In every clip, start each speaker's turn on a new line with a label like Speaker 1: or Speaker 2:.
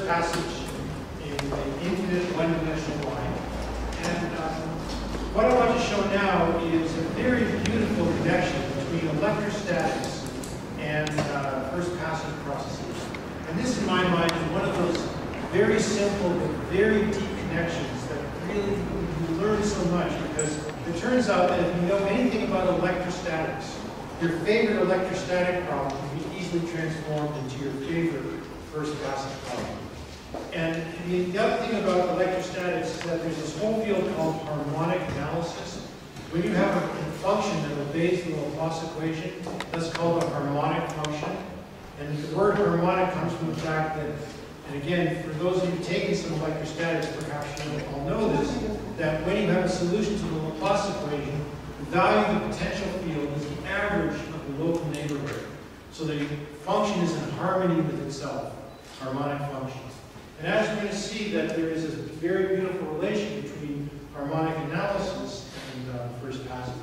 Speaker 1: passage in an infinite one-dimensional line. And what I want to show now is a very beautiful connection between electrostatics and first passage processes. And this, in my mind, is one of those very simple but very deep connections that really you learn so much, because it turns out that if you know anything about electrostatics, your favorite electrostatic problem can be easily transformed into your favorite first passage problem. And the other thing about electrostatics is that there's this whole field called harmonic analysis. When you have a function that obeys the Laplace equation, that's called a harmonic function. And the word harmonic comes from the fact that, and again, for those of you taking some electrostatics, perhaps you all know this, that when you have a solution to the Laplace equation, the value of the potential field is the average of the local neighborhood. So the function is in harmony with itself, harmonic functions. And as we're going to see, that there is a very beautiful relation between harmonic analysis and first passage.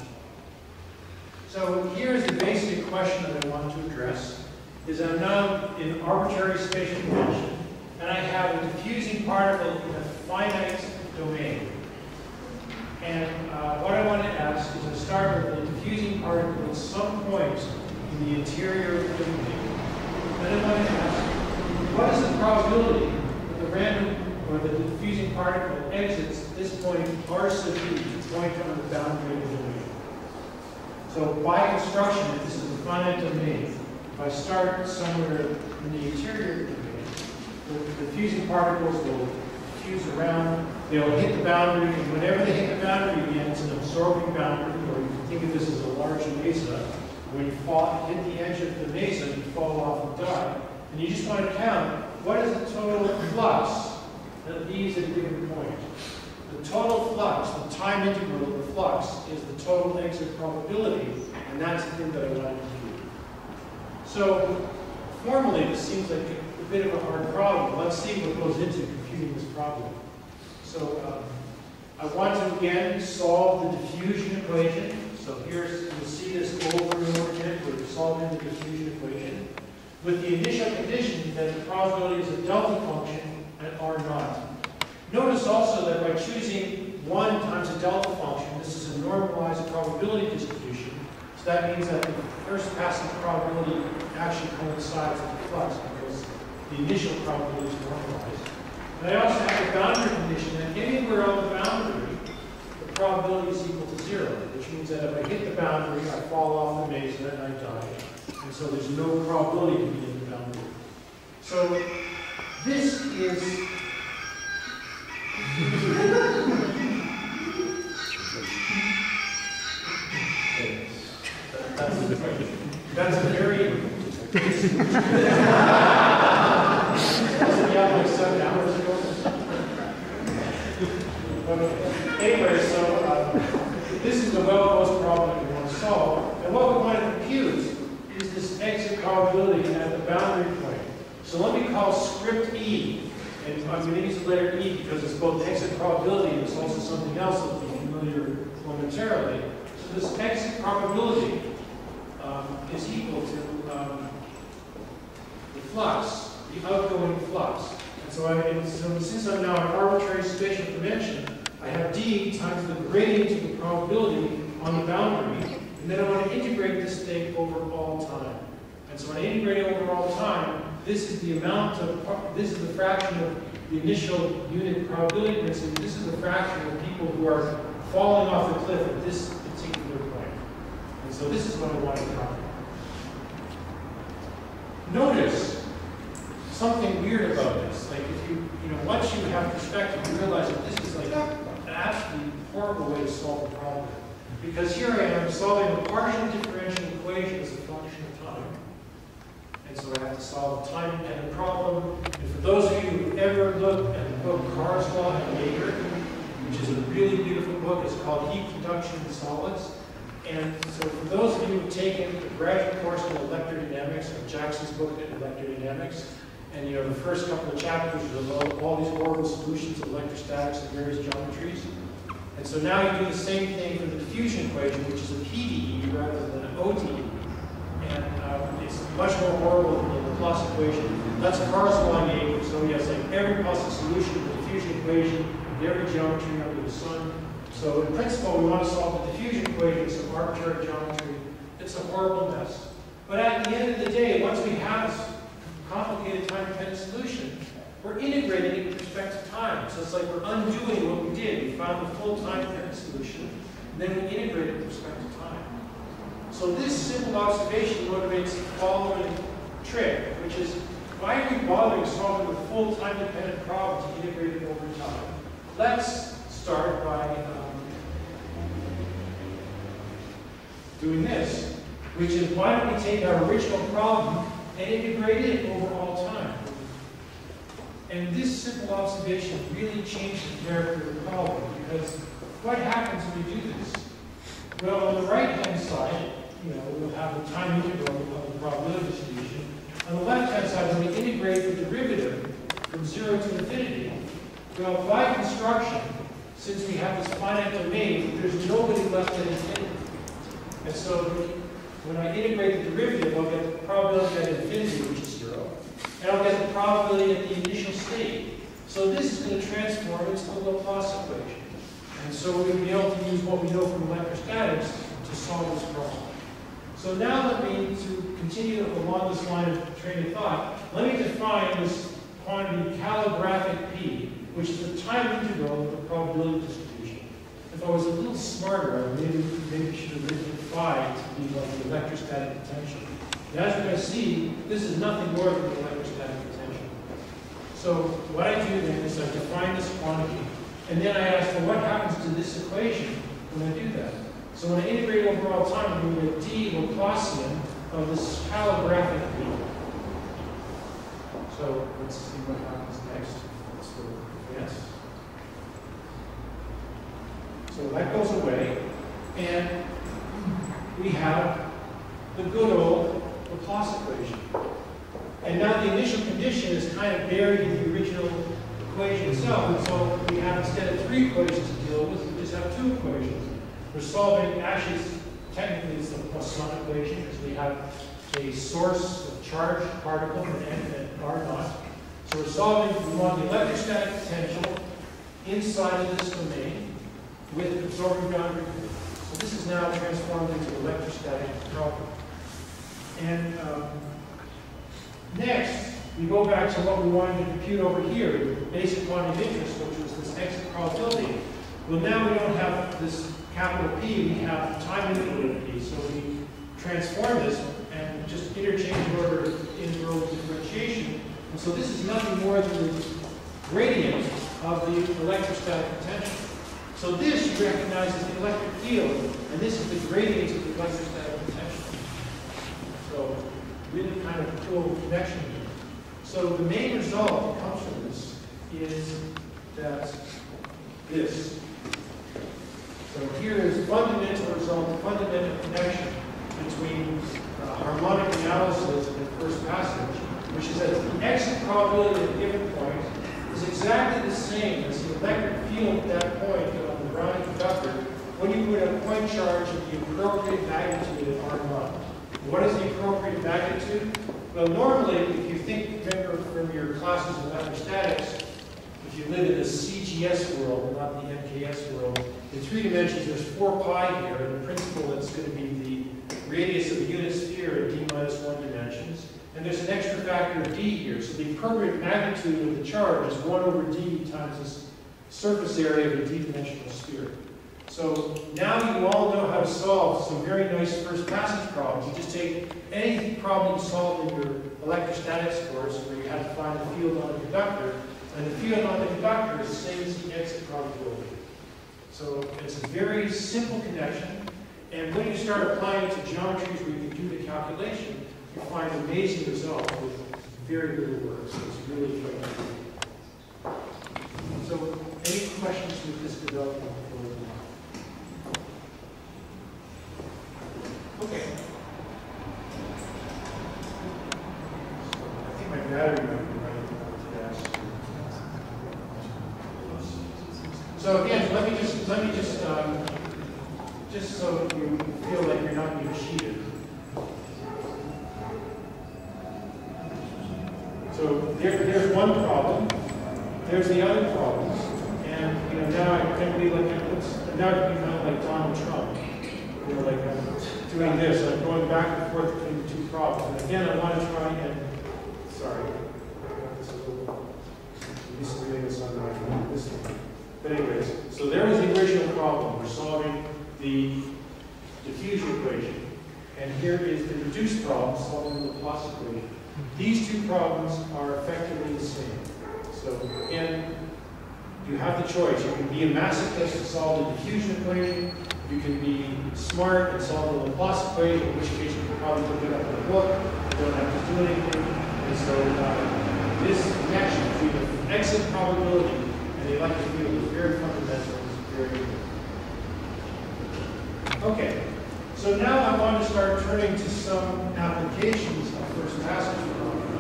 Speaker 1: So here's the basic question that I want to address, is I'm now in arbitrary spatial dimension, and I have a diffusing particle in a finite domain. And what I want to ask is to start with the diffusing particle at some point in the interior of the domain. Then I want to ask, what is the probability that the random or the diffusing particle exits this point R sub B, the point on the boundary of the domain? So by construction, if this is a finite domain, if I start somewhere in the interior of the domain, the diffusing particles will diffuse around, they'll hit the boundary, and whenever they hit the boundary again, it's an absorbing boundary, or you can think of this as a large mesa. When you hit the edge of the mesa, you fall off and die. And you just want to count, what is the total flux that leaves at a given point? The total flux, the time integral of the flux, is the total exit probability, and that's the thing that I want to compute. So, formally, this seems like a bit of a hard problem. Let's see what goes into computing this problem. So, I want to again solve the diffusion equation. So here's, you'll see this over and over again. We're solving the diffusion equation with the initial condition that the probability is a delta function at R naught. Notice also that by choosing 1 times a delta function, this is a normalized probability distribution. So that means that the first passing probability actually coincides with the flux because the initial probability is normalized. And I also have a boundary condition that anywhere on the boundary, the probability is equal to 0, which means that if I hit the boundary, I fall off the mesa and I die. And so there's no probability to be in the boundary. So this is that's a very like 7 hours ago. Anyway, so this is the well-posed problem that we want to solve. And what we want to compute is this exit probability at the boundary point. So let me call script E, and I'm going to use the letter E because it's both exit probability and it's also something else that will be familiar momentarily. So this exit probability is equal to the flux, the outgoing flux. And so, since I'm now in arbitrary spatial dimension, I have d times the gradient of the probability on the boundary, and then I want to integrate this thing over all time. And so when I integrate over all time, this is the amount of, this is the fraction of the initial unit probability density. This is the fraction of people who are falling off the cliff at this particular point. And so this is what I want to calculate. Notice something weird about this. Like if you once you have perspective, you realize that this is like an absolutely horrible way to solve the problem. Because here I am solving a partial differential equation as a function of time. And so I have to solve a time-dependent problem. And for those of you who ever looked at the book Carr's Law and Jaeger, which is a really beautiful book, it's called Heat Conduction in Solids. And so for those of you who've taken the graduate course in electrodynamics, or Jackson's book in electrodynamics, and the first couple of chapters are about all these orbital solutions of electrostatics and various geometries. And so now you do the same thing for the diffusion equation, which is a PDE rather than an ODE. And it's much more horrible than the Laplace equation. That's Carr's law game. So he has like every possible solution to the diffusion equation and every geometry under the sun. So in principle, we want to solve the diffusion equation, some arbitrary geometry. It's a horrible mess. But at the end of the day, once we have this complicated time-dependent solution, we're integrating it with respect to time. So it's like we're undoing what we did. We found the full time-dependent solution, and then we integrate it with respect to time. So this simple observation motivates the following trick, which is, why are we bothering solving the full time-dependent problem to integrate it over time? Let's start by doing this, which is, why don't we take our original problem and integrate it over all time? And this simple observation really changed the character of the problem, because what happens when we do this? Well, on the right-hand side, we'll have the time integral of the probability distribution. On the left-hand side, when we integrate the derivative from 0 to infinity, well, by construction, since we have this finite domain, there's nobody left at infinity. And so when I integrate the derivative, I'll get the probability at infinity, which is 0. And I'll get the probability at the initial state. So this is going to transform into the Laplace equation. And so we're going to be able to use what we know from electrostatics to solve this problem. So now let me, to continue along this line of train of thought, let me define this quantity calligraphic P, which is the time integral of the probability distribution. If I was a little smarter, I maybe should have written phi to be like the electrostatic potential. And as we're going to see, this is nothing more than the electrostatic potential. So what I do then is I define this quantity, and then I ask, well, what happens to this equation when I do that? So when I integrate over all time, I'm going to get d Laplacian of this calligraphic P. So let's see what happens next. Let's go advance. So that goes away, and we have the good old Laplace equation. And now the initial condition is kind of buried in the original equation itself, and so we have, instead of 3 equations to deal with, we just have 2 equations. We're solving, actually, technically it's the Poisson equation, because we have a source of charged particle and R naught. So we're solving, we want the electrostatic potential inside of this domain with absorbing boundary. So this is now transformed into electrostatic problem. And next, we go back to what we wanted to compute over here, the basic quantity of interest, which was this exit probability. Well, now we don't have this capital P, we have time integral P. So we transform this and just interchange order integral differentiation. And so this is nothing more than the gradient of the electrostatic potential. So this you recognize as the electric field, and this is the gradient of the electrostatic potential. So really kind of cool connection here. So the main result that comes from this is that this. So here is fundamental result, fundamental connection between harmonic analysis and the first passage, which is that the exit probability at a given point is exactly the same as the electric field at that point on the ground conductor when you put a point charge of the appropriate magnitude at R naught. What is the appropriate magnitude? Well, normally, if you remember from your classes in electrostatics, if you live in the CGS world and not the MKS world, in 3 dimensions there's 4 pi here, and in principle it's going to be the radius of the unit sphere in d minus 1 dimensions. And there's an extra factor of d here, so the appropriate magnitude of the charge is 1 over d times the surface area of a d-dimensional sphere. So now you all know how to solve some very nice first passage problems. You just take any problem you solved in your electrostatics course where you had to find the field on the conductor, and the field on the conductor is the same as the exit probability. So it's a very simple connection, and when you start applying it to geometries where you can do the calculation, you find amazing results with very little work. So it's really quite cool. So any questions with this development? Okay. I think my battery might be running out of gas. So again, let me just so you feel like you're not being cheated. So there's one problem. There's the other problem. And now I can be like, now I can be kind of like Donald Trump. Like I'm doing this, I'm going back and forth between the two problems. And again, I want to try and, sorry, I got this a little, I'm used to doing this on this one. But anyways, so there was the original problem. We're solving the diffusion equation. And here is the reduced problem, solving the Laplace equation. These two problems are effectively the same. So again, you have the choice. You can be a masochist and solve the diffusion equation. You can be smart and solve the Laplace equation, in which case you can probably look it up in a book. You don't have to do anything. And so this connection between the exit probability and the electric field is very fundamental. It's very good. Okay. So now I want to start turning to some applications of first passage phenomena.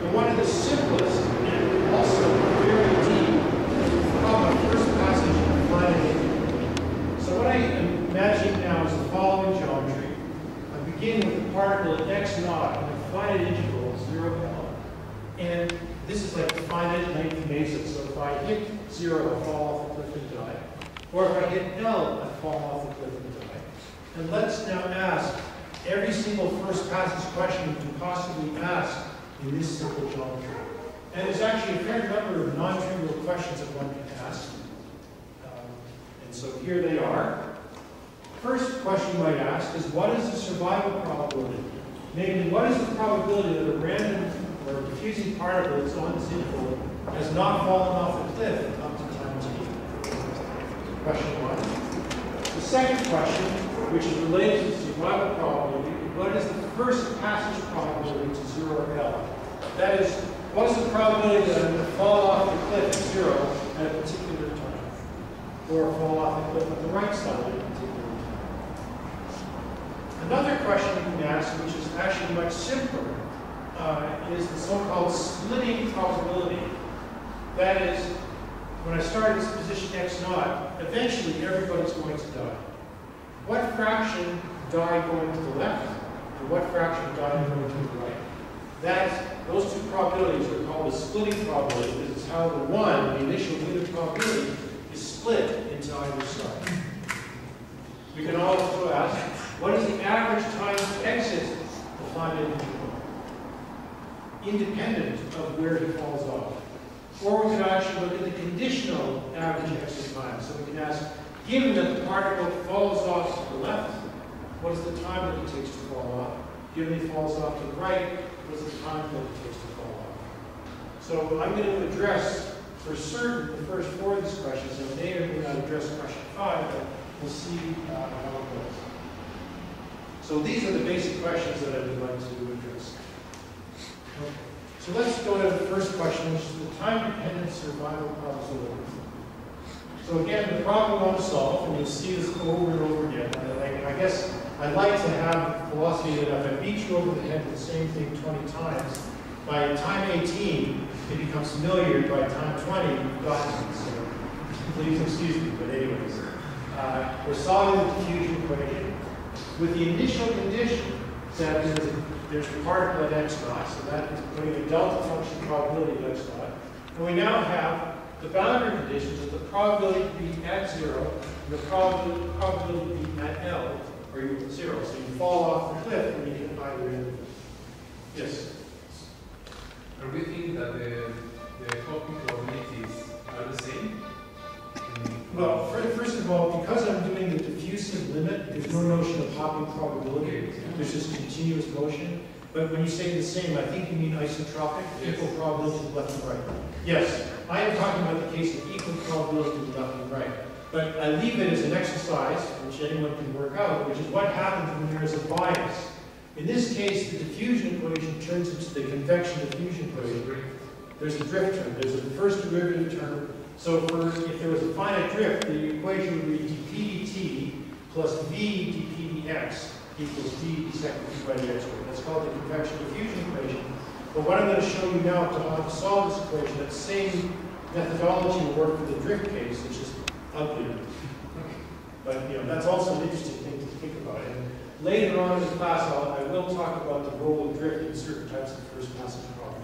Speaker 1: And one of the simplest and also very deep problem of first passage in finite integral. So what I am imagining now is the following geometry. I begin with the particle at x naught on a finite interval, 0L. And this is like the finite length meson. So if I hit 0, I fall off the cliff and die. Or if I hit L, I fall off the cliff and die. And let's now ask every single first passage question you can possibly ask in this simple geometry. And there's actually a fair number of non-trivial questions that one can ask. And so here they are. First question you might ask is, what is the survival probability? Namely, what is the probability that a random or diffusing particle that's on this interval has not fallen off a cliff up to time t? Question one. The second question, which is related to the survival probability, what is the first passage probability to 0L? That is, what is the probability that I'm going to fall off the cliff at 0 at a particular time? Or fall off the cliff at the right side at a particular time? Another question you can ask, which is actually much simpler, is the so-called splitting probability. That is, when I start at this position x naught, eventually everybody's going to die. What fraction die going to the left, and what fraction die going to the right? Those two probabilities are called the splitting probability. This is how the one, the initial unit probability, is split into either side. We can also ask, what is the average time to exit the finite interval, independent of where he falls off? Or we can actually look at the conditional average exit time. So we can ask, given that the particle falls off to the left, what is the time that it takes to fall off? Given it falls off to the right, what is the time that it takes to fall off? So I'm going to address, for certain, the first four of these questions. I may or may not address question 5, but we'll see how it goes. So these are the basic questions that I would like to address. Okay. So let's go to the first question, which is the time-dependent survival probability. So again, the problem I want to solve, and you'll see this over and over again. I guess I'd like to have philosophy that if I beat you over the head with the same thing 20 times, by time 18, it becomes familiar. By time 20, you've gotten it. So please excuse me, but anyways. We're solving the diffusion equation with the initial condition that there's a particle at x naught, so that is putting a delta function probability at x naught. And we now have the boundary conditions of the probability to be at 0 and the probability to be at L, or equal to 0. So you fall off the cliff when you hit either end of it. Yes?
Speaker 2: Are we thinking that the hopping probabilities are the same?
Speaker 1: Well, first of all, because I'm doing the diffusive limit, there's no notion of hopping probability. There's just continuous motion. But when you say the same, I think you mean isotropic, equal probability to the left and right. Yes, I am talking about the case of equal probability to the left and right. But I leave it as an exercise, which anyone can work out, which is what happens when there is a bias. In this case, the diffusion equation turns into the convection diffusion equation. There's a drift term. There's a first derivative term. So if there was a finite drift, the equation would be dp dt plus v dp dx equals d second d by dx. That's called the convection diffusion equation. But what I'm going to show you now to how to solve this equation, that same methodology will work for the drift case, which is uglier. But that's also an interesting thing to think about. And later on in the class, I will talk about the role of drift in certain types of first passage problems.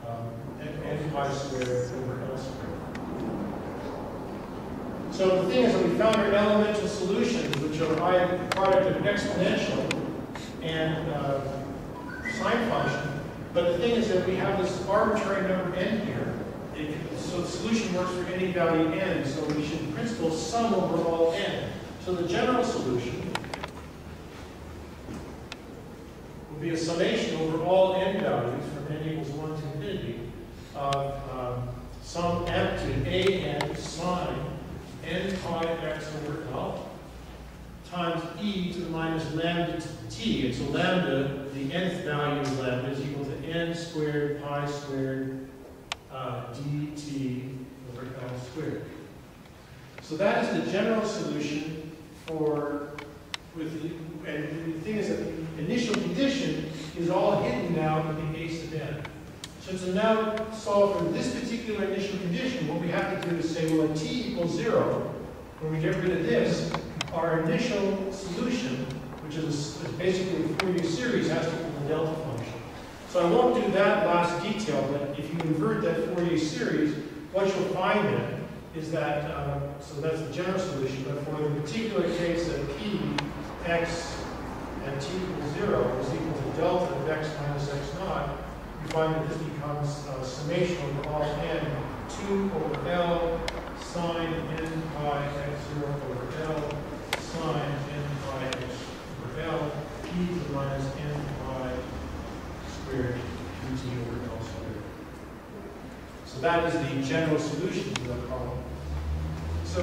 Speaker 1: found our elemental solutions, which are a product of exponential and sine function. But the thing is that we have this arbitrary number n here. So the solution works for any value n, so we should in principle sum over all n. So the general solution will be a summation over all n values from n equals 1 to infinity of some amplitude a n sine n pi x over L times e to the minus lambda t. And so lambda, the nth value of lambda, is equal to n squared pi squared dt over L squared. So that is the general solution for, and the thing is that the initial condition is all hidden now in the a sub n. So to now solve for this particular initial condition, what we have to do is say, well, at t equals 0, when we get rid of this, our initial solution, which is basically a Fourier series, has to be the delta function. So I won't do that last detail, but if you invert that Fourier series, what you'll find then is that, so that's the general solution, but for the particular case that p, x, and t equals 0 is equal to delta of x minus x naught, you find that this becomes summation of all n, 2 over L sine n pi x0 over L sine n pi x over L e to the minus n pi squared dt over L squared. So that is the general solution to that problem. So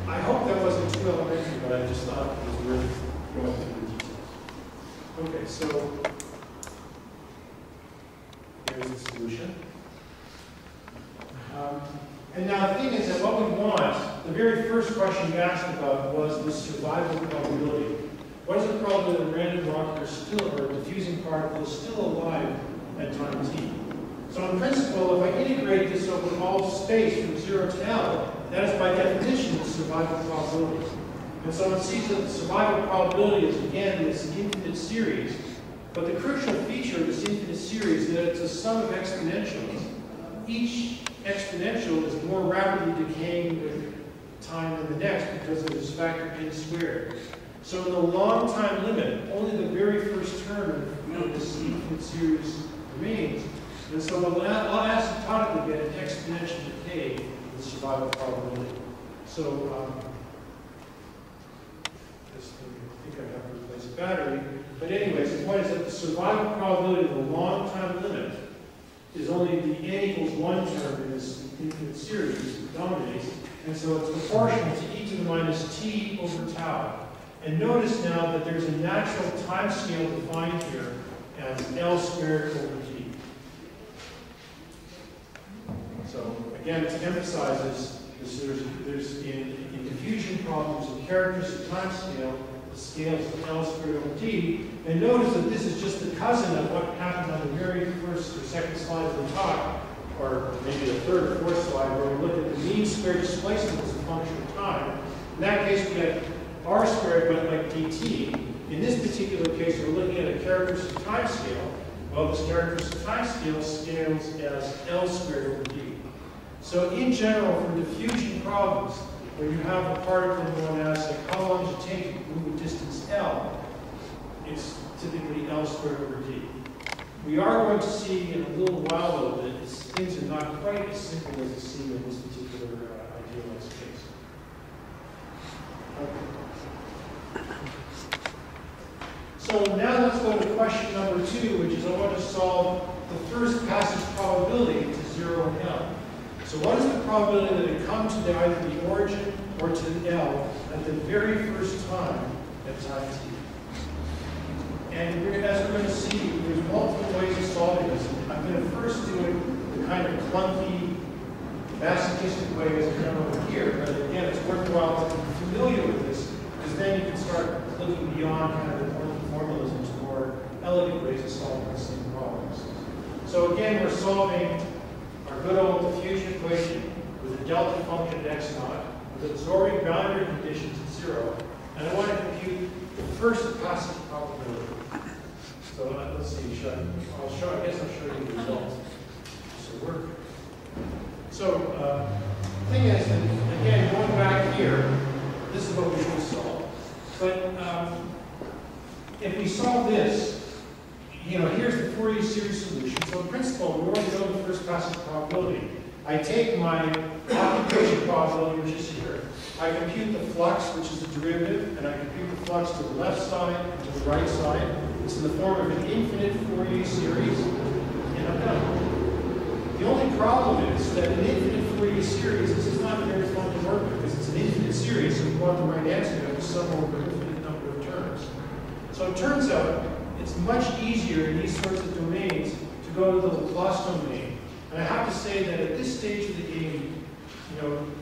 Speaker 1: I hope that wasn't too elementary, but I just thought it was worth going through the details. Okay, so here's the solution. And now the thing is that what we want, the very first question you asked about was the survival probability. What is the probability that a random rocket or diffusing particle is still alive at time t? So in principle, if I integrate this over all space from 0 to L, that is by definition the survival probability. And so it sees that the survival probability is again this infinite series. But the crucial feature of this infinite series is that it's a sum of exponentials. Each exponential is more rapidly decaying with time than the next because of this factor n squared. So in the long time limit, only the very first term of this infinite series remains. And so we'll asymptotically get an exponential decay in the survival probability. So I think I have to replace a battery. But anyways, the point is that the survival probability of the long time limit is only the n equals 1 term in this infinite series that dominates. And so it's proportional to e to the minus t over tau. And notice now that there's a natural time scale defined here as L squared over t. So again, it emphasizes this, there's in diffusion problems a characteristic time scale, the scale is L squared over t. And notice that this is just the cousin of what happened on the very first or second slide of the talk, or maybe the third or fourth slide, where we look at the mean square displacement as a function of time. In that case, we had r squared went like dt. In this particular case, we're looking at a characteristic time scale. Well, this characteristic time scale scales as L squared over d. So in general, for diffusion problems, where you have a particle known as, like, how long does it take to move a distance L, it's typically L squared over d. We are going to see in a little while, though, that things are not quite as simple as it seems in this particular idealized case. Okay. So now let's go to question number 2, which is I want to solve the first passage probability to 0 and L. So what is the probability that it comes to either the origin or to the L at the very first time at time t? And as we're going to see, there's multiple ways of solving this. I'm going to first do it the kind of clunky, masochistic way as I've done over here. But again, it's worthwhile to be familiar with this, because then you can start looking beyond kind of the clunky formulas into more elegant ways of solving the same problems. So again, we're solving our good old diffusion equation with a delta function at x naught, with absorbing boundary conditions at 0. And I want to compute the first passage probability. So let's see, I guess I'll show you the results. So the thing is that, again, going back here, This is what we should solve. But if we solve this, here's the Fourier series solution. So in principle, we already know the first passage probability. I take my occupation probability, which is here. I compute the flux, which is the derivative, and I compute the flux to the left side and to the right side. It's in the form of an infinite Fourier series, and I'm done. The only problem is that an infinite Fourier series, this is not very fun to work with, because it's an infinite series, so you want the right answer, you have to sum over an infinite number of terms. So it turns out it's much easier in these sorts of domains to go to the Laplace domain. And I have to say that at this stage of the game,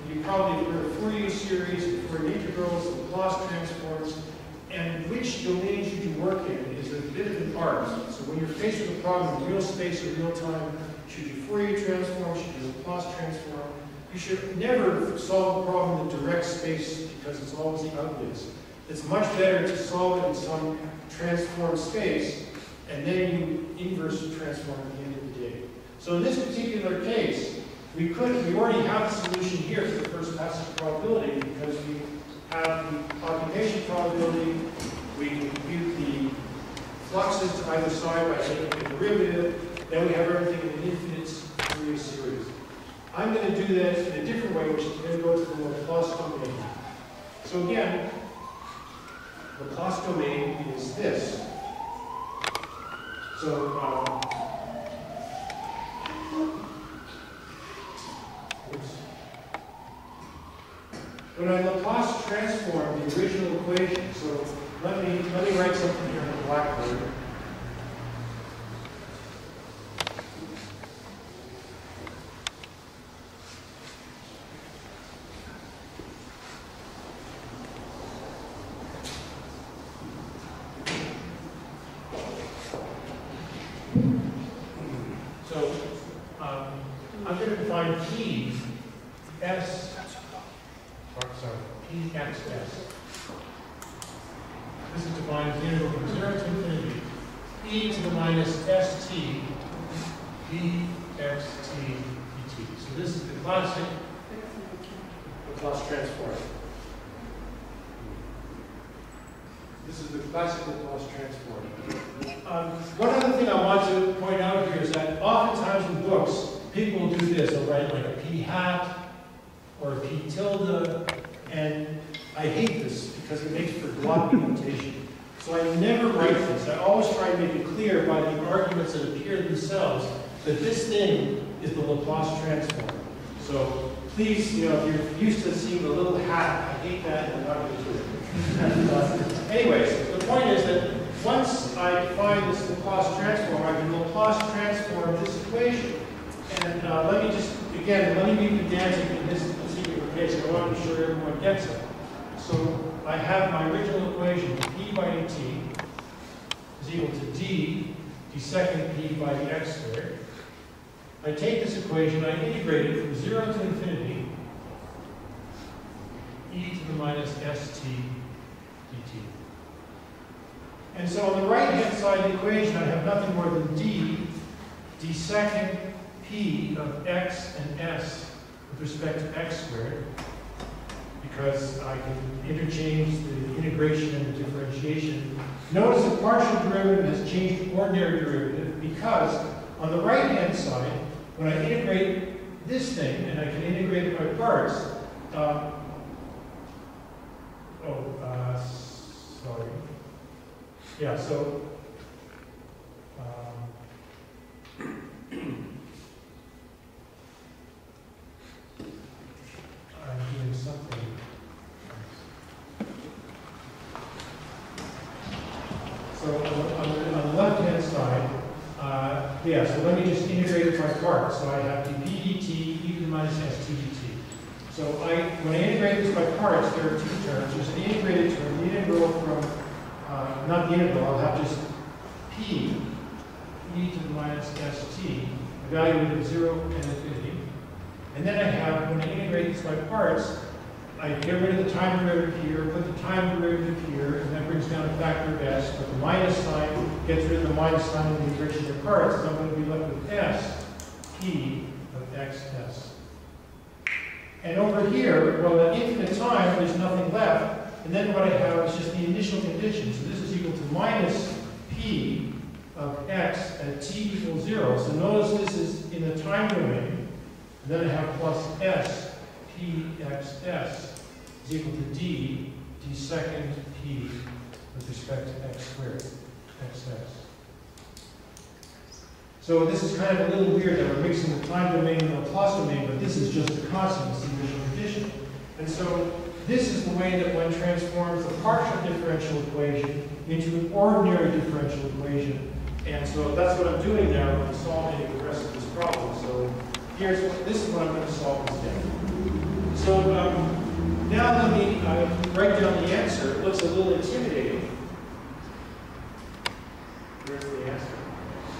Speaker 1: you probably have heard of Fourier series, Fourier integrals, Laplace transforms, and which domain should you work in is a bit of an art. So when you're faced with a problem in real space or real time, should you Fourier transform, should you Laplace transform? You should never solve a problem in direct space because it's always the ugliest. It's much better to solve it in some transformed space, and then you inverse transform at the end of the day. So in this particular case, we already have the solution here for the first passage probability because we have the occupation probability, we can compute the fluxes to either side by taking the derivative, then we have everything in an infinite Fourier series. I'm going to do that in a different way, which is going to go to the Laplace domain. So again, Laplace domain is this. So, when I Laplace transform the original equation, so let me write something here on the blackboard. So I'm going to define P S. Sorry, Pxs. This is defined as the integral from 0 to infinity. E to the minus st dxt dt. So this is the classic Laplace transform. This is the classic Laplace transform. One other thing I want to point out here is that oftentimes in books, people will do this. They'll write like a p hat or a p tilde, and I hate this because it makes for gloppy notation. So I never write this. I always try to make it clear by the arguments that appear themselves that this thing is the Laplace transform. So please, if you're used to seeing the little hat, I hate that, and I'm not going to do it. Anyways, the point is that once I define this Laplace transform, I can Laplace transform this equation. And let me be pedantic in this particular case. I want to be sure everyone gets it. So I have my original equation, p by dt is equal to d second p by the x squared. I take this equation, I integrate it from 0 to infinity, e to the minus st dt. And so on the right-hand side of the equation, I have nothing more than d second p of x and s with respect to x squared, because I can interchange the integration and the differentiation. Notice the partial derivative has changed to ordinary derivative because on the right-hand side, when I integrate this thing, and I can integrate it by parts, sorry. Yeah, so, I'm doing something. So on the left-hand side, so let me just integrate it by parts. So I have dp dt e to the minus st dt. So when I integrate this by parts, there are two terms. There's an integrated term, the integral from, not the integral, I'll have just p e to the minus st, evaluated at 0 and infinity. And then I have, when I integrate this by parts, I get rid of the time derivative here, put the time derivative here, and that brings down a factor of s, but the minus sign gets rid of the minus sign in the integration of parts, so I'm going to be left with s p of xs. And over here, well, at infinite time, there's nothing left. And then what I have is just the initial condition. So this is equal to minus p of x at t equals 0. So notice this is in the time domain. And then I have plus s p x s is equal to d second p with respect to x squared, xs. So this is kind of a little weird that we're mixing the time domain and the plus domain, but this is just the constant, it's the initial condition. And so this is the way that one transforms the partial differential equation into an ordinary differential equation. And so that's what I'm doing now in solving the rest of this problem. So this is what I'm going to solve instead. So now let me write down the answer. It looks a little intimidating. Where's the answer?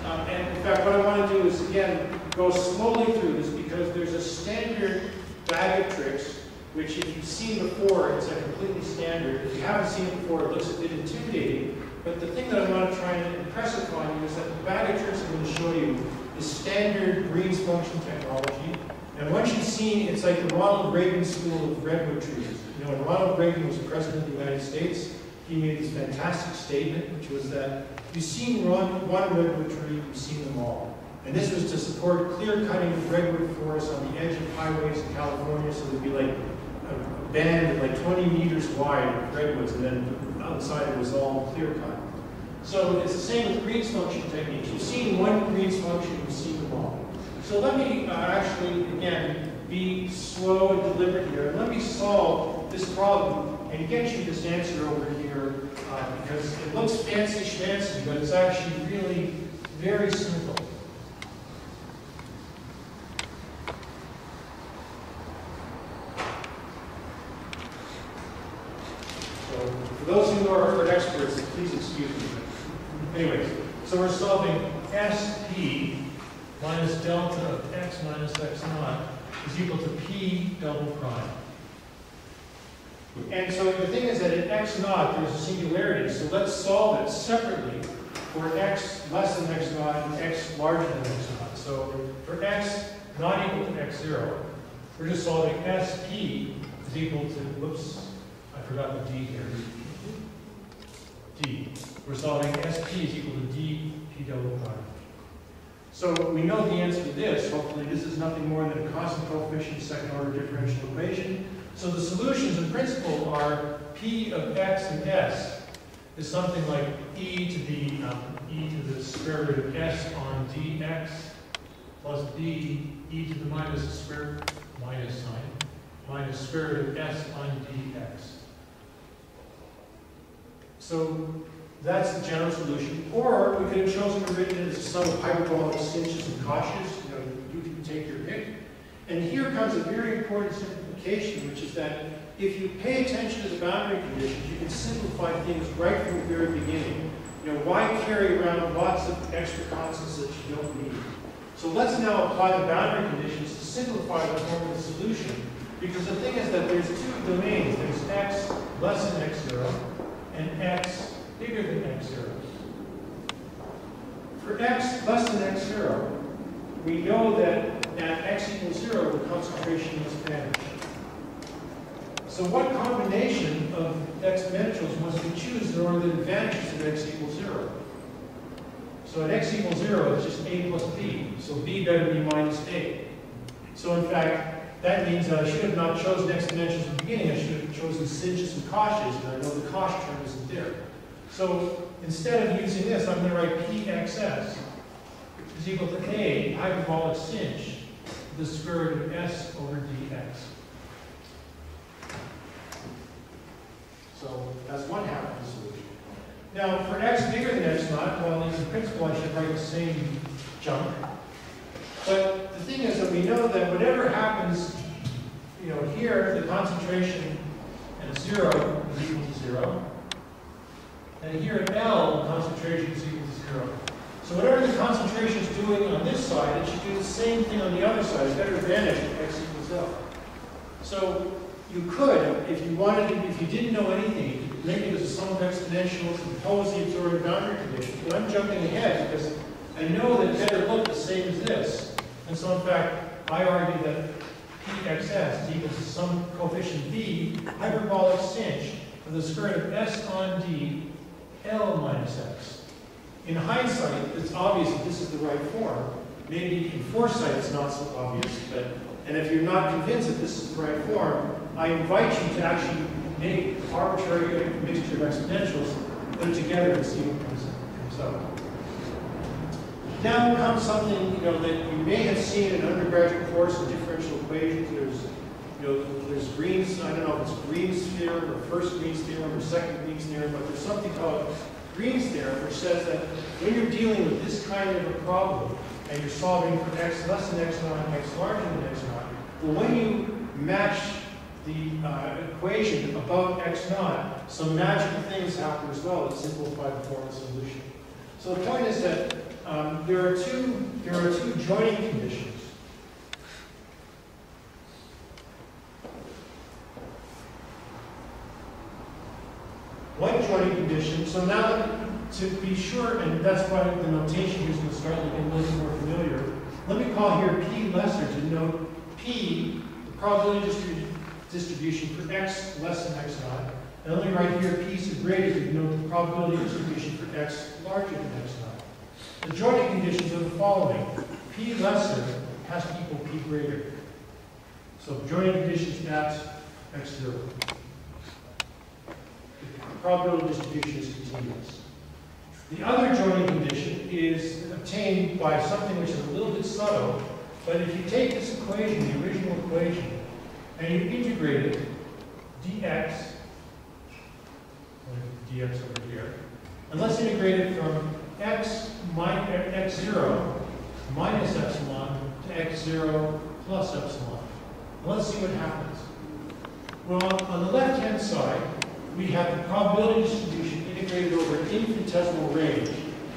Speaker 1: And in fact, what I want to do is, again, go slowly through this because there's a standard bag of tricks, which if you've seen before, it's a completely standard. If you haven't seen it before, it looks a bit intimidating. But the thing that I want to try and impress upon you is that the bag of tricks I'm going to show you is standard Green's function technology. And once you've seen, it's like the Ronald Reagan School of Redwood trees. You know, when Ronald Reagan was president of the United States, he made this fantastic statement, which was that you've seen one redwood tree, you've seen them all. And this was to support clear cutting of redwood forests on the edge of highways in California, so there'd be like a band of like 20 meters wide of redwoods, and then outside it was all clear cut. So it's the same with Green's function techniques. You've seen one Green's function, you've seen them all. So let me actually, again, be slow and deliberate here, and let me solve this problem and get you this answer over here, because it looks fancy-schmancy, but it's actually really very simple. So for those who are experts, please excuse me. Anyways, so we're solving SP minus delta of x minus x naught is equal to p double prime. And so the thing is that at x naught, there's a singularity. So let's solve it separately for x less than x naught and x larger than x naught. So for x not equal to x0, we're just solving SP is equal to, whoops, I forgot the d here. D. We're solving SP is equal to d p double prime. So we know the answer to this. Hopefully this is nothing more than a constant coefficient second order differential equation. So the solutions in principle are p of x and s is something like e to the square root of s on dx plus b e to the minus square minus sign minus square root of s on dx. So that's the general solution. Or we could have chosen to written it as a sum of hyperbolic cinches and coshs. You know, you can take your pick. And here comes a very important simplification, which is that if you pay attention to the boundary conditions, you can simplify things right from the very beginning. You know, why carry around lots of extra constants that you don't need? So let's now apply the boundary conditions to simplify the form of the solution. Because the thing is that there's two domains. There's x less than x0 and x bigger than x0. For x less than x0, we know that at x equals 0, the concentration must vanish. So what combination of exponentials must we choose in order that it vanishes at x equals 0? So at x equals 0, it's just a plus b. So b better be minus a. So in fact, that means that I should have not chosen exponentials at the beginning. I should have chosen cinches and coshs, and I know the cosh term isn't there. So instead of using this, I'm going to write pxs is equal to a hyperbolic sinh to the square root of s over dx. So that's one half of the solution. Now, for x bigger than x naught, well, in principle, I should write the same junk. But the thing is that we know that whatever happens, you know, here, the concentration at 0 is equal to 0. And here at L, the concentration is equal to 0. So whatever the concentration is doing on this side, it should do the same thing on the other side. It better vanish at x equals L. So you could, if you wanted to, if you didn't know anything, you could make it as a sum of exponentials and impose the absorbent boundary condition. But I'm jumping ahead because I know that it better look the same as this. And so in fact, I argue that pxs is equal to some coefficient b, hyperbolic sinh of the square root of s on d, L minus x. In hindsight, it's obvious that this is the right form. Maybe in foresight it's not so obvious, and if you're not convinced that this is the right form, I invite you to actually make arbitrary mixture of exponentials, put it together and see what comes up. Now comes something that you may have seen in an undergraduate course in differential equations. There's Green's, I don't know if it's Green's theorem or first Green's theorem or second Green's theorem, but there's something called Green's theorem, which says that when you're dealing with this kind of a problem and you're solving for x less than x naught and x larger than x naught, well, when you match the equation above x naught, some magical things happen as well that simplify the form of solution. So the point is that there are two joining conditions. One joining condition, so now to be sure, and that's why the notation is going to start looking a little more familiar, let me call here P lesser to denote P, the probability distribution for x less than x naught, and let me write here P sub greater to denote the probability distribution for x larger than x naught. The joining conditions are the following. P lesser has to equal P greater. So joining conditions at x0. The probability distribution is continuous. The other joining condition is obtained by something which is a little bit subtle, but if you take this equation, the original equation, and you integrate it, dx over here, and let's integrate it from x0 minus epsilon to x0 plus epsilon. Let's see what happens. Well, on the left-hand side, we have the probability distribution integrated over an infinitesimal range.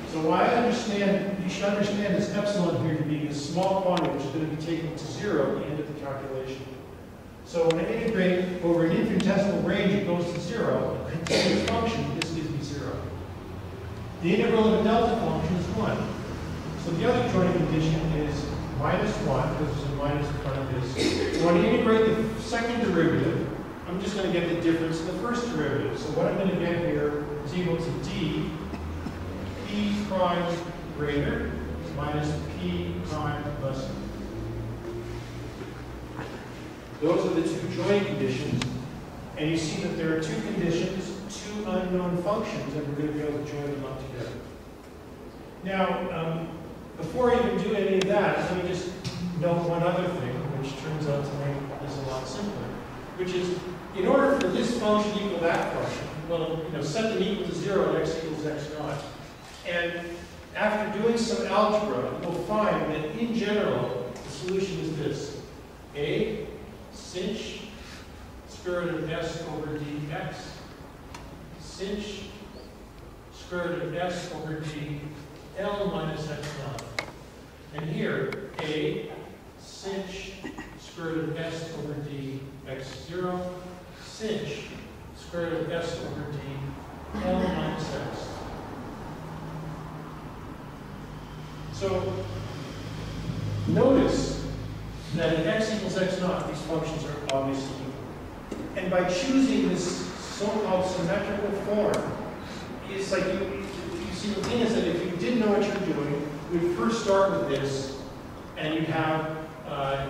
Speaker 1: So I understand, you should understand this epsilon here to be a small quantity which is going to be taken to 0 at the end of the calculation. So when I integrate over an infinitesimal range, it goes to 0. A continuous function, this gives me 0. The integral of a delta function is 1. So the other joining condition is minus 1, because there's a minus in front of this. When I integrate the second derivative, I'm just going to get the difference in the first derivative. So what I'm going to get here is equal to d p prime greater minus p prime lesser. Those are the two joining conditions. And you see that there are two conditions, two unknown functions, and we're going to be able to join them up together. Now, before I even do any of that, let me just note one other thing, which turns out to make this a lot simpler, which is, in order for this function to equal that function, well, set them equal to 0 and x equals x naught. And after doing some algebra, you'll find that in general, the solution is this. A sinh square root of s over dx, sinh square root of s over d L minus x naught. And here, A sinh square root of s over d x0, sinh square root of s over d L minus x. So notice that at x equals x naught, these functions are obviously equal. And by choosing this so-called symmetrical form, it's like you see, the thing is that if you didn't know what you're doing, we'd first start with this, and you'd have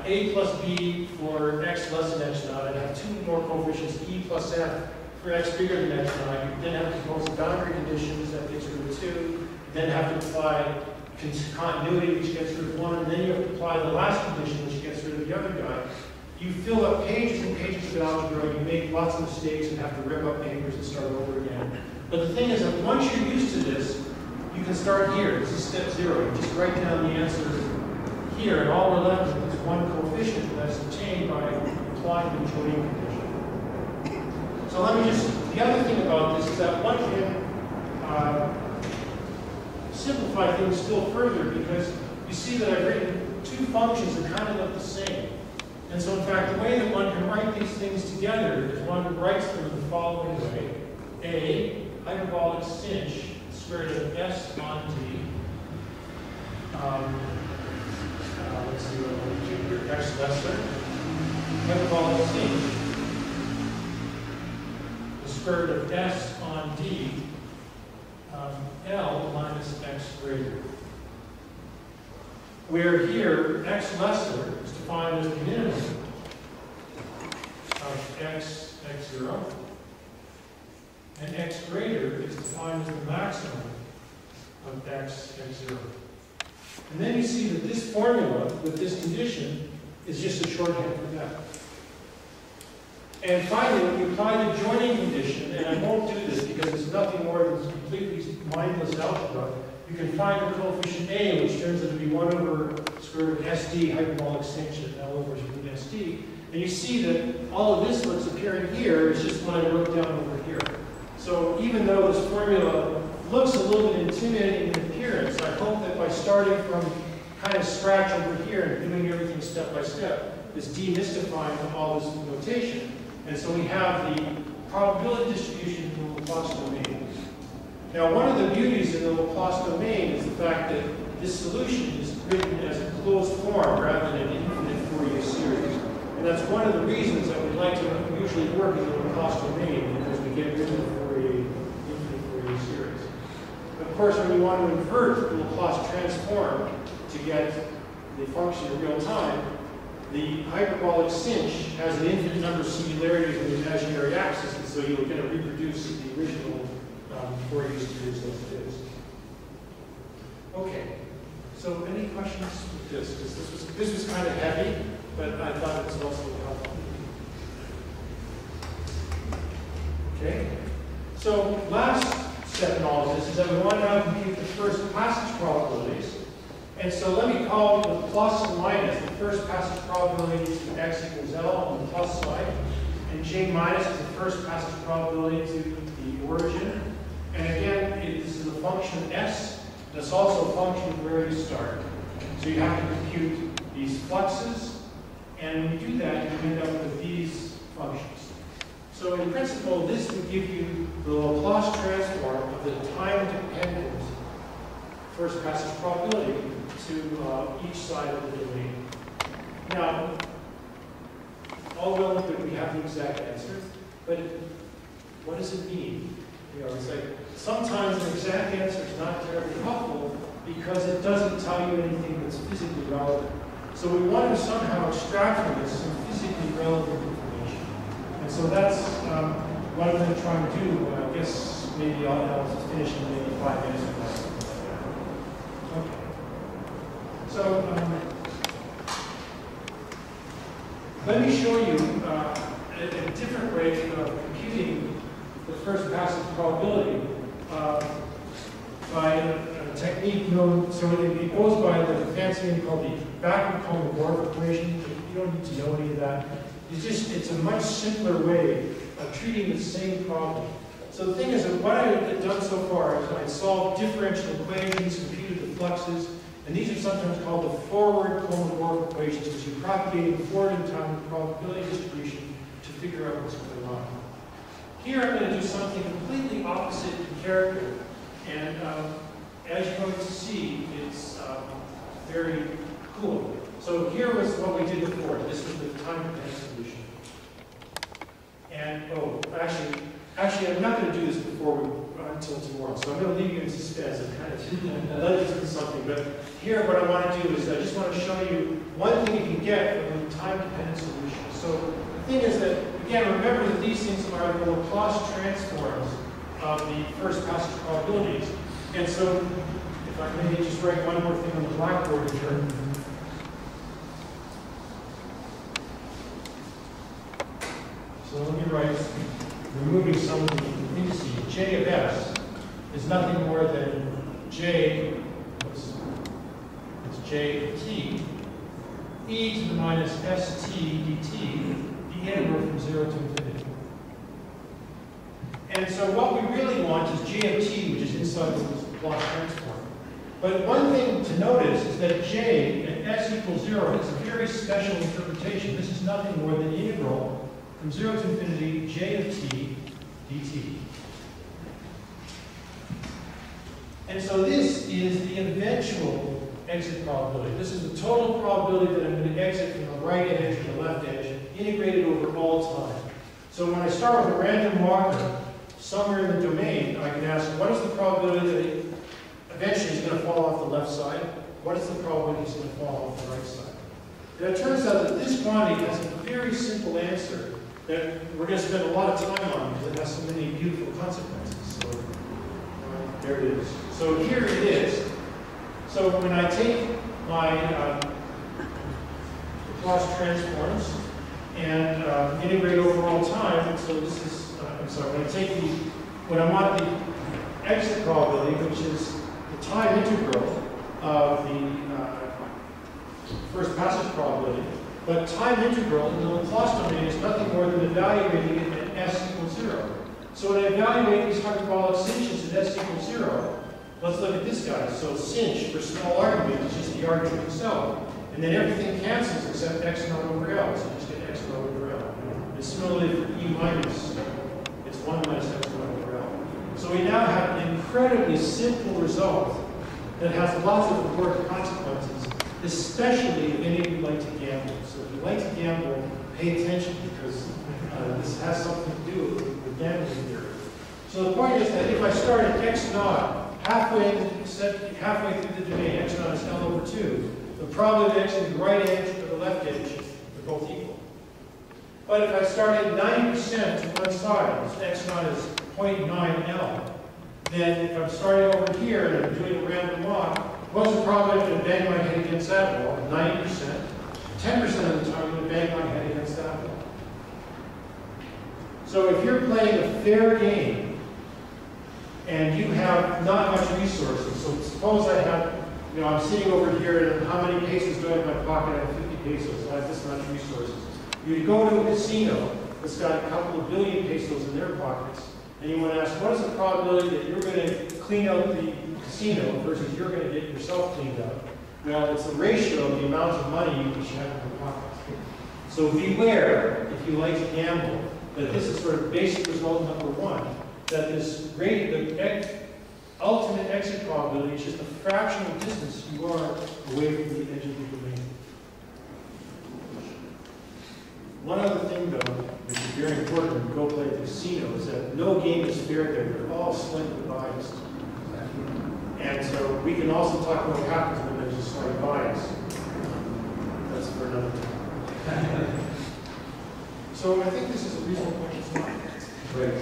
Speaker 1: a plus b for x less than x naught, and have two more coefficients, e plus f, for x bigger than x naught. You then have to compose the boundary conditions that gets rid of 2, you then have to apply continuity, which gets rid of 1, and then you have to apply the last condition, which gets rid of the other guy. You fill up pages and pages of algebra, you make lots of mistakes and have to rip up papers and start over again. But the thing is that once you're used to this, you can start here. This is step 0. You just write down the answer here, and all we're left with is one coefficient that's obtained by applying the joining condition. So let me just, the other thing about this is that one can simplify things still further, because you see that I've written two functions that kind of look the same. And so in fact, the way that one can write these things together is one writes them in the following way. A hyperbolic sinh square root of s on d. Let's see what I'm going to do here. X lesser. hyperbolic sinh, the square root of s on d, L minus x greater. Where here, x lesser is defined as the minimum of x0, and x greater is defined as the maximum of x0. And then you see that this formula with this condition is just a shorthand for that. And finally, when you apply the joining condition, and I won't do this because it's nothing more than completely mindless algebra, you can find the coefficient A, which turns out to be 1 over square root of SD hyperbolic sinh at L over root SD. And you see that all of this that's appearing here is just what I wrote down over here. So even though this formula looks a little bit intimidating in appearance, I hope that by starting from kind of scratch over here and doing everything step by step, is demystifying all this notation. And so we have the probability distribution in the Laplace domain. Now, one of the beauties of the Laplace domain is the fact that this solution is written as a closed form rather than an infinite Fourier series. And that's one of the reasons that we like to usually work in the Laplace domain, because we get rid of the infinite Fourier series. Of course, when you want to invert the Laplace transform to get the function in real time, the hyperbolic sinh has an infinite number of singularities in the imaginary axis, and so you're going to reproduce the original Fourier series as it is. Okay, so any questions with this? Because this was kind of heavy, but I thought it was also helpful. Okay, so last step in all of this is that we want to now compute the first passage probabilities. And so let me call the plus and minus the first passage probability to x equals L on the plus side, and J minus is the first passage probability to the origin. And again, this is a function of S, but it's also a function of where you start. So you have to compute these fluxes, and when you do that, you end up with these functions. So in principle, this would give you the Laplace transform of the time-dependent first passage probability to each side of the domain. Now, all well and good, we have the exact answer, but what does it mean? You know, it's like sometimes an exact answer is not terribly helpful because it doesn't tell you anything that's physically relevant. So we want to somehow extract from this some physically relevant information. And so that's what I'm going to try and do. I guess maybe I'll finish in maybe 5 minutes or less. Okay. So let me show you a different way of computing the first passage probability by a technique known, so it goes by the fancy name called the Backward-Kolmogorov equation. You don't need to know any of that. It's a much simpler way of treating the same problem. So the thing is that what I've done so far is I solved differential equations, computed the fluxes, and these are sometimes called the forward Kolmogorov equations, because you propagate forward in time with probability distribution to figure out what's going on. Here I'm going to do something completely opposite in character, and as you're going to see, it's very cool. So here was what we did before. This was the time-dependent solution. And, actually, I'm not going to do this until tomorrow, so I'm going to leave you in suspense and kind of let you do something. But here, what I want to do is I just want to show you one thing you can get from the time-dependent solution. So the thing is that, again, remember that these things are the Laplace transforms of the first passage probabilities. And so, if I may just write one more thing on the blackboard here. So let me write, removing some of the indices. J of S is nothing more than J, it's J of T, e to the minus st dt, the integral from 0 to infinity. And so what we really want is J of T, which is inside the Laplace transform. But one thing to notice is that J at S equals 0 is a very special interpretation. This is nothing more than the integral from 0 to infinity, J of T dt. And so this is the eventual exit probability. This is the total probability that I'm going to exit from the right edge to the left edge integrated over all time. So when I start with a random marker, somewhere in the domain, I can ask, what is the probability that it eventually is going to fall off the left side? What is the probability it's going to fall off the right side? And it turns out that this quantity has a very simple answer that we're going to spend a lot of time on because it has so many beautiful consequences. So there it is. So here it is. So when I take my Laplace transforms and integrate over all time, so this is, I'm sorry, when I want the exit probability, which is the time integral of the first passage probability, but time integral in the Laplace domain is nothing more than evaluating it at s equals 0. So when I evaluate these hyperbolic cinches at s equals 0, let's look at this guy. So sinh for small argument is just the argument itself. And then everything cancels except x naught over L. So you just get x naught over L. And similarly for E minus, it's 1 minus x naught over L. So we now have an incredibly simple result that has lots of important consequences, especially if any of you like to gamble. So if you like to gamble, pay attention because this has something to do with gambling theory. So the point is that if I start at x naught, halfway through the domain, x naught is L over 2, the probability of x to the right edge or the left edge, they're both equal. But if I start at 90% to one side, so x naught is 0.9 L, then if I'm starting over here and I'm doing a random walk, what's the probability of bang my head against that wall? 90%. 10% of the time, I'm going to bang my head against that wall. So if you're playing a fair game and you have not much resources, so suppose I have, I'm sitting over here and how many pesos do I have in my pocket? I have 50 pesos, I have this much resources. You go to a casino that's got a couple of billion pesos in their pockets, and you want to ask, what is the probability that you're going to clean out the casino versus you're going to get yourself cleaned out? Well, it's the ratio of the amount of money you each have in your pockets. So beware, if you like to gamble, that this is sort of basic result number one, that this rate, the ultimate exit probability is just a fractional distance you are away from the edge of the domain. One other thing, though, which is very important when you go play at the casino, is that no game is fair there. They're all slightly biased. And so we can also talk about what happens when there's a slight bias. That's for another time. So I think this is a reasonable point. Great.